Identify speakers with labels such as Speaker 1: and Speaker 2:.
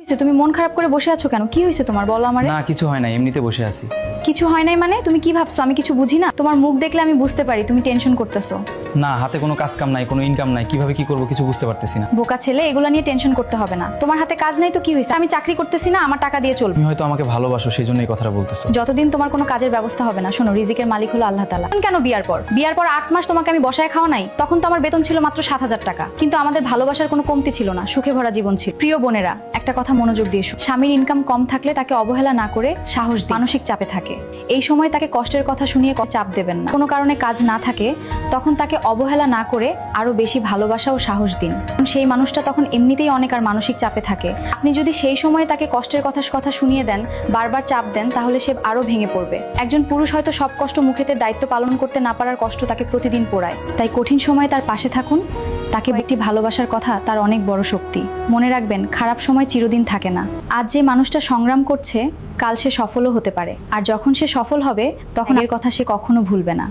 Speaker 1: হয়েছে? তুমি মন খারাপ করে বসে আছো কেন? কি হয়েছে তোমার, বলো আমারে।
Speaker 2: না কিছু হয় না, এমনিতে বসে আছি।
Speaker 1: কিছু হয় নাই মানে? তুমি কি ভাবছো আমি কিছু বুঝি না? তোমার মুখ দেখলে আমি বুঝতে পারি তুমি টেনশন করতেছো।
Speaker 2: না, হাতে কোনো কাজ কাম নাই, কোনো ইনকাম নাই, কিভাবে কি করব কিছু বুঝতে পারতেছি না।
Speaker 1: বোকা ছেলে, এগুলো নিয়ে টেনশন করতে হবে না। তোমার হাতে কাজ নাই তো কি হয়েছে? আমি চাকরি করতেছি না, আমার টাকা দিয়ে চলবে।
Speaker 2: তুমি হয়তো আমাকে ভালোবাসো, সেই জন্য এই কথাটা বলতেছো।
Speaker 1: যতদিন তোমার কোনো কাজের ব্যবস্থা হবে না, শোনো, রিজিকের মালিক হলো আল্লাহ তাআলা। কেন বিয়ার পর 8 মাস তোমাকে আমি বসায় খাওয়া নাই? তখন তো আমার বেতন ছিল মাত্র 7,000 টাকা, কিন্তু আমাদের ভালোবাসার কোনো কমতি ছিল না, সুখে ভরা জীবন ছিল। প্রিয় বোনেরা, একটা কথা মনোযোগ দিয়ে শুনো। স্বামীর ইনকাম কম থাকলে তাকে অবহেলা না করে সাহস দিন। মানসিক চাপে থাকে, এই সময় তাকে কষ্টের কথা শুনিয়ে চাপ দেবেন না। কোনো কারণে কাজ না থাকে, তখন তাকে অবহেলা না করে আরো বেশি ভালোবাসা ও সাহস দিন। কারণ সেই মানুষটা তখন এমনিতেই অনেক আর মানসিক চাপে থাকে। আপনি যদি সেই সময় তাকে কষ্টের কথা শুনিয়ে দেন, বারবার চাপ দেন, তাহলে সে আরো ভেঙে পড়বে। একজন পুরুষ হয়তো সব কষ্ট মুখেতে দায়িত্ব পালন করতে না পারার কষ্ট তাকে প্রতিদিন পোড়ায়। তাই কঠিন সময় তার পাশে থাকুন। তাকে একটি ভালোবাসার কথা তার অনেক বড় শক্তি। মনে রাখবেন, খারাপ সময় চিরদিন থাকে না। আজ যে মানুষটা সংগ্রাম করছে, কাল সে সফলও হতে পারে। আর যখন সে সফল হবে, তখন এর কথা সে কখনো ভুলবে না।